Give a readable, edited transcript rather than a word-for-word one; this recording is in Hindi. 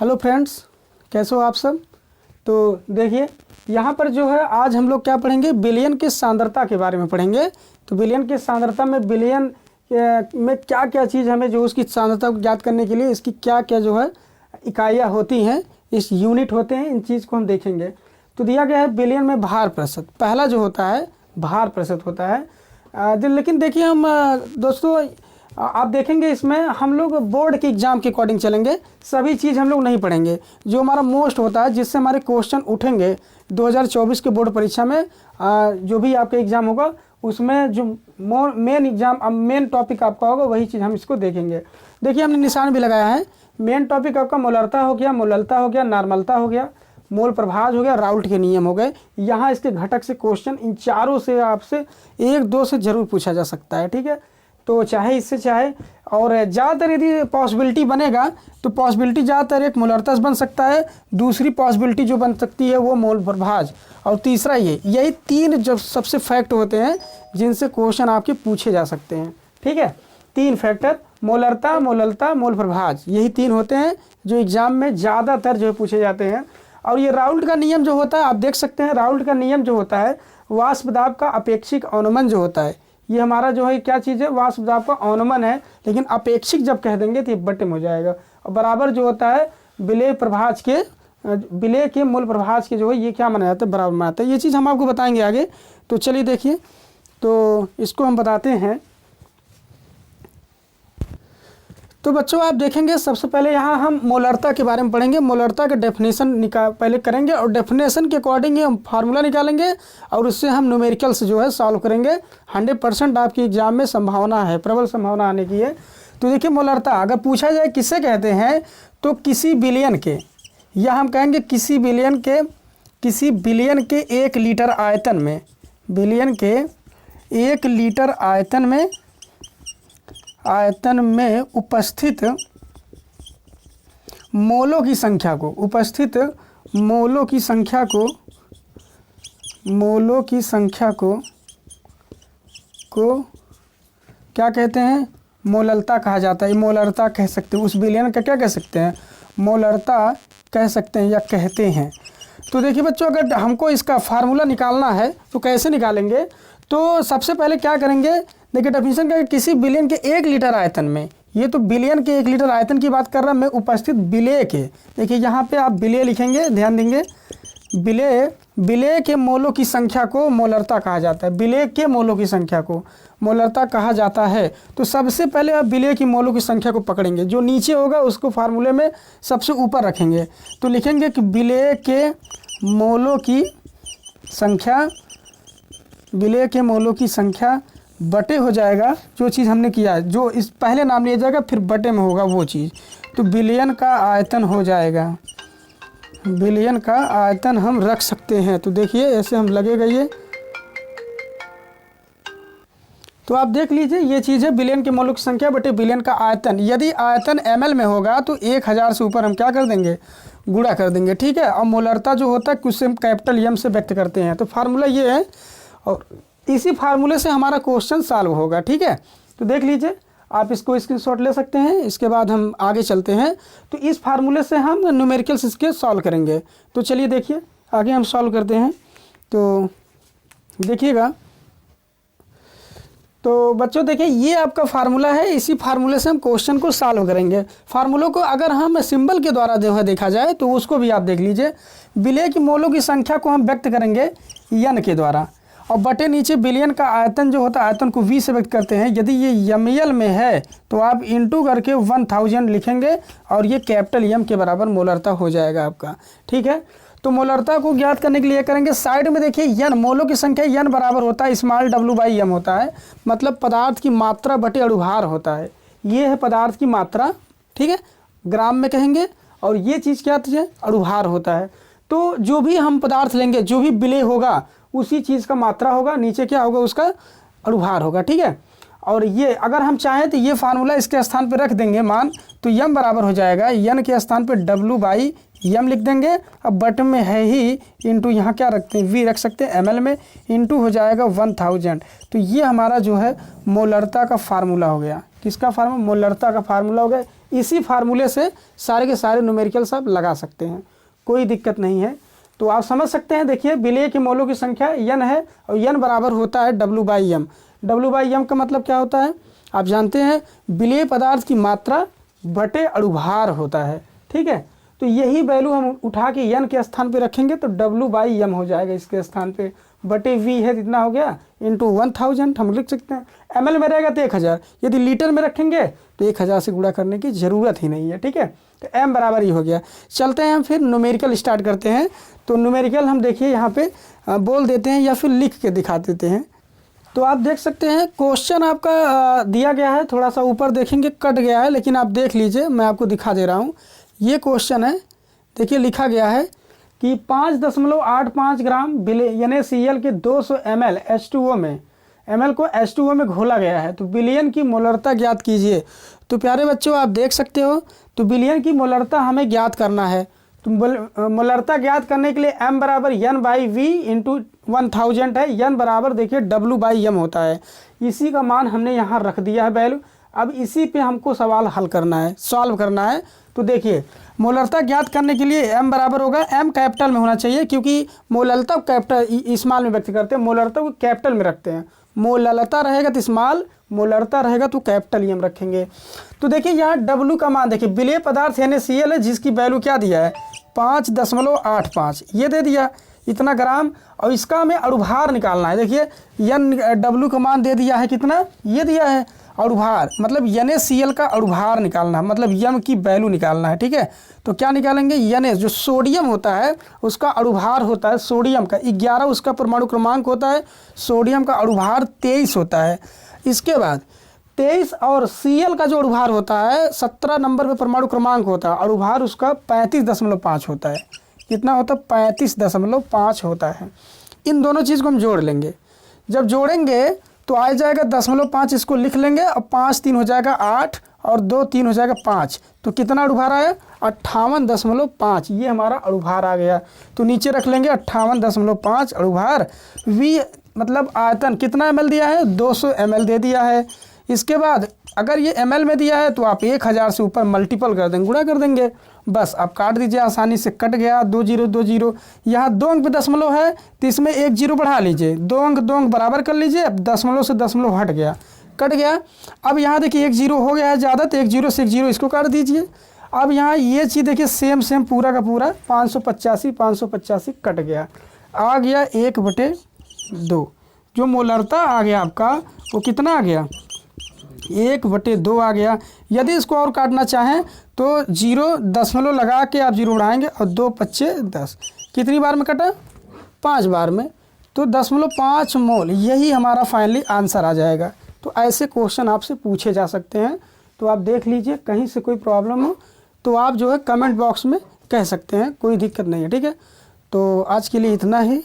हेलो फ्रेंड्स, कैसे हो आप सब। तो देखिए यहाँ पर जो है आज हम लोग क्या पढ़ेंगे, बिलियन की सांद्रता के बारे में पढ़ेंगे। तो बिलियन की सांद्रता में बिलियन में क्या क्या चीज़ हमें जो उसकी सांद्रता को ज्ञात करने के लिए इसकी क्या क्या जो है इकाइयाँ होती हैं, इस यूनिट होते हैं, इन चीज़ को हम देखेंगे। तो दिया गया है बिलियन में भार प्रतिशत, पहला जो होता है भार प्रतिशत होता है। लेकिन देखिए हम दोस्तों आप देखेंगे इसमें हम लोग बोर्ड के एग्ज़ाम के अकॉर्डिंग चलेंगे, सभी चीज़ हम लोग नहीं पढ़ेंगे। जो हमारा मोस्ट होता है जिससे हमारे क्वेश्चन उठेंगे 2024 के बोर्ड परीक्षा में, जो भी आपका एग्ज़ाम होगा उसमें जो मेन एग्ज़ाम मेन टॉपिक आपका होगा वही चीज़ हम इसको देखेंगे। देखिए हमने निशान भी लगाया है। मेन टॉपिक आपका मोलरता हो गया, मोललता हो गया, नॉर्मलता हो गया, मोल प्रभाज हो गया, राउल्ट के नियम हो गए। यहाँ इसके घटक से क्वेश्चन इन चारों से आपसे एक दो से ज़रूर पूछा जा सकता है, ठीक है। तो चाहे इससे चाहे और ज़्यादातर यदि पॉसिबिलिटी बनेगा तो पॉसिबिलिटी ज़्यादातर एक मोलरता बन सकता है, दूसरी पॉसिबिलिटी जो बन सकती है वो मोल प्रभाज, और तीसरा यही तीन जब सबसे फैक्ट होते हैं जिनसे क्वेश्चन आपके पूछे जा सकते हैं, ठीक है। तीन फैक्टर मोलरता, मोललता, मोल प्रभाज, यही तीन होते हैं जो एग्ज़ाम में ज़्यादातर जो पूछे जाते हैं। और ये राउल्ट का नियम जो होता है आप देख सकते हैं, राउल्ट का नियम जो होता है वाष्प दाब का अपेक्षिक अनुमान जो होता है, ये हमारा जो है क्या चीज़ है, वाष्प दाब का अनुमान है, लेकिन अपेक्षिक जब कह देंगे तो ये बटे में हो जाएगा। और बराबर जो होता है विलेय प्रभाज के, विलेय के मूल प्रभाज के जो है ये क्या माना जाता है, बराबर माना जाता है। ये चीज़ हम आपको बताएंगे आगे। तो चलिए देखिए, तो इसको हम बताते हैं। तो बच्चों आप देखेंगे सबसे पहले यहाँ हम मोलरता के बारे में पढ़ेंगे। मोलरता का डेफिनेशन पहले करेंगे और डेफिनेशन के अकॉर्डिंग हम फार्मूला निकालेंगे और उससे हम न्यूमेरिकल्स जो है सॉल्व करेंगे। 100% आपकी एग्जाम में संभावना है, प्रबल संभावना आने की है। तो देखिए मोलरता अगर पूछा जाए किससे कहते हैं तो किसी बिलियन के, या हम कहेंगे किसी बिलियन के 1 लीटर आयतन में, बिलियन के 1 लीटर आयतन में उपस्थित मोलों की संख्या को क्या कहते हैं, मोललता कहा जाता है। मोलरता कह सकते हैं, उस बिलियन का क्या कह सकते हैं, मोलरता कह सकते हैं या कहते हैं। तो देखिए बच्चों अगर हमको इसका फार्मूला निकालना है तो कैसे निकालेंगे, तो सबसे पहले क्या करेंगे, देखिए डेफिनेशन क्या है, किसी बिलियन के 1 लीटर आयतन में, ये तो बिलियन के 1 लीटर आयतन की बात कर रहा मैं, उपस्थित विलेय के, देखिए यहाँ पे आप विलेय लिखेंगे, ध्यान देंगे, विलेय के मोलों की संख्या को मोलरता कहा जाता है। विलेय के मोलों की संख्या को मोलरता कहा जाता है। तो सबसे पहले आप विलेय की मोलों की संख्या को पकड़ेंगे, जो नीचे होगा उसको फार्मूले में सबसे ऊपर रखेंगे। तो लिखेंगे कि विलेय के मोलों की संख्या बटे हो जाएगा जो चीज़ हमने किया है, जो इस पहले नाम लिया जाएगा फिर बटे में होगा वो चीज़, तो बिलियन का आयतन हो जाएगा। बिलियन का आयतन हम रख सकते हैं। तो देखिए ऐसे हम लगेगा ये, तो आप देख लीजिए ये चीज़ है बिलियन के मोलों की संख्या बटे बिलियन का आयतन। यदि आयतन ml में होगा तो 1000 से ऊपर हम क्या कर देंगे, गुणा कर देंगे, ठीक है। और मोलरता जो होता है कुछ हम कैपिटल M से व्यक्त करते हैं। तो फार्मूला ये है और इसी फार्मूले से हमारा क्वेश्चन सॉल्व होगा, ठीक है। तो देख लीजिए आप इसको स्क्रीनशॉट ले सकते हैं। इसके बाद हम आगे चलते हैं, तो इस फार्मूले से हम न्यूमेरिकल्स इसके सॉल्व करेंगे। तो चलिए देखिए आगे हम सॉल्व करते हैं। तो देखिएगा, तो बच्चों देखिए ये आपका फार्मूला है, इसी फार्मूले से हम क्वेश्चन को सॉल्व करेंगे। फार्मूलों को अगर हम सिंबल के द्वारा जो है देखा जाए तो उसको भी आप देख लीजिए। विलेय की मोलों की संख्या को हम व्यक्त करेंगे n के द्वारा, और बटे नीचे बिलियन का आयतन जो होता है आयतन को v से व्यक्त करते हैं। यदि ये ml में है तो आप इंटू करके 1000 लिखेंगे और ये कैपिटल M के बराबर मोलरता हो जाएगा आपका, ठीक है। तो मोलरता को ज्ञात करने के लिए करेंगे, साइड में देखिए n, मोलों की संख्या n बराबर होता है स्मॉल w/m होता है, मतलब पदार्थ की मात्रा बटे अणुभार होता है। ये है पदार्थ की मात्रा, ठीक है, ग्राम में कहेंगे, और ये चीज़ क्या है, अणुभार होता है। तो जो भी हम पदार्थ लेंगे, जो भी विलेय होगा उसी चीज़ का मात्रा होगा, नीचे क्या होगा उसका अणुभार होगा, ठीक है। और ये अगर हम चाहें तो ये फार्मूला इसके स्थान पर रख देंगे मान, तो m बराबर हो जाएगा n के स्थान पर w/m लिख देंगे। अब बट में है ही इंटू यहाँ क्या रखते हैं v रख सकते हैं, ml में इंटू हो जाएगा 1000। तो ये हमारा जो है मोलरता का फार्मूला हो गया। किसका फार्मूला, मोलरता का फार्मूला हो गया। इसी फार्मूले से सारे के सारे न्यूमेरिकल्स आप लगा सकते हैं, कोई दिक्कत नहीं है। तो आप समझ सकते हैं, देखिए विलेय के मोलों की संख्या n है और n बराबर होता है W/m। W/m का मतलब क्या होता है, आप जानते हैं, विलेय पदार्थ की मात्रा बटे अणुभार होता है, ठीक है। तो यही वैल्यू हम उठा के n के स्थान पे रखेंगे तो W/m हो जाएगा, इसके स्थान पे बटे v है इतना हो गया इंटू 1000 हम लिख सकते हैं। ml में रहेगा तो 1000, यदि लीटर में रखेंगे तो 1000 से गुणा करने की ज़रूरत ही नहीं है, ठीक है। तो m बराबर ही हो गया। चलते हैं हम फिर न्यूमेरिकल स्टार्ट करते हैं। तो न्यूमेरिकल हम देखिए यहाँ पे बोल देते हैं या फिर लिख के दिखा देते हैं। तो आप देख सकते हैं क्वेश्चन आपका दिया गया है, थोड़ा सा ऊपर देखेंगे कट गया है, लेकिन आप देख लीजिए, मैं आपको दिखा दे रहा हूँ। ये क्वेश्चन है, देखिए लिखा गया है कि 5.85 ग्राम NaCl के 200 ml H2O में ml को H2O में घोला गया है, तो विलयन की मोलरता ज्ञात कीजिए। तो प्यारे बच्चों आप देख सकते हो, तो विलयन की मोलरता हमें ज्ञात करना है। तो मोलरता ज्ञात करने के लिए m बराबर n/v इंटू 1000 है, n बराबर देखिए W/m होता है। इसी का मान हमने यहाँ रख दिया है वैल्यू। अब इसी पे हमको सवाल हल करना है, सॉल्व करना है। तो देखिए मोलरता ज्ञात करने के लिए m बराबर होगा, m कैपिटल में होना चाहिए क्योंकि मोललता कैपिटल स्मॉल में व्यक्त करते हैं, मोलरता को कैपिटल में रखते हैं। मोललता रहेगा तो स्मॉल, मोलरता रहेगा तो कैपिटल ही हम रखेंगे। तो देखिए यहाँ W का मान देखिए, विलेय पदार्थ NaCl है जिसकी वैल्यू क्या दिया है 5.85, ये दे दिया इतना ग्राम, और इसका हमें अणुभार निकालना है। देखिए W का मान दे दिया है कितना, ये दिया है अणुभार, मतलब NaCl का अणुभार निकालना है, मतलब m की वैल्यू निकालना है, ठीक है। तो क्या निकालेंगे, Na जो सोडियम होता है उसका अणुभार होता है, सोडियम का 11 उसका परमाणु क्रमांक होता है, सोडियम का अणुभार 23 होता है। इसके बाद 23 और Cl का जो अणुभार होता है 17 नंबर पे परमाणु क्रमांक होता है, अणुभार उसका 35.5 होता है। कितना होता है 35.5 होता है। इन दोनों चीज़ को हम जोड़ लेंगे, जब जोड़ेंगे तो आ जाएगा 0.5, इसको लिख लेंगे, और 5 3 हो जाएगा 8 और 2 3 हो जाएगा 5। तो कितना अणुभार आया 58.5, ये हमारा अणुभार आ गया। तो नीचे रख लेंगे 58.5 अणुभार। V मतलब आयतन कितना ml दिया है 200 ml दे दिया है। इसके बाद अगर ये ml में दिया है तो आप 1000 से ऊपर मल्टीपल कर देंगे, गुणा कर देंगे, बस आप काट दीजिए, आसानी से कट गया। 2 0 2 0, यहाँ 2 अंक पे दशमलव है तो इसमें 1 0 बढ़ा लीजिए, 2 अंक बराबर कर लीजिए। अब दशमलव से दशमलव हट गया, कट गया। अब यहाँ देखिए 1 0 हो गया है ज़्यादा, तो 1 0 से 1 0 इसको काट दीजिए। अब यहाँ ये चीज़ देखिए सेम पूरा का पूरा 585 कट गया, आ गया 1/2। जो मोलरता आ गया आपका वो कितना आ गया 1/2 आ गया। यदि इसको और काटना चाहें तो 0 दशमलव लगा के आप 0 उड़ाएंगे, और 2 5 10, कितनी बार में कटा 5 बार में, तो 0.5 मोल, यही हमारा फाइनली आंसर आ जाएगा। तो ऐसे क्वेश्चन आपसे पूछे जा सकते हैं। तो आप देख लीजिए, कहीं से कोई प्रॉब्लम हो तो आप जो है कमेंट बॉक्स में कह सकते हैं, कोई दिक्कत नहीं है, ठीक है। तो आज के लिए इतना ही।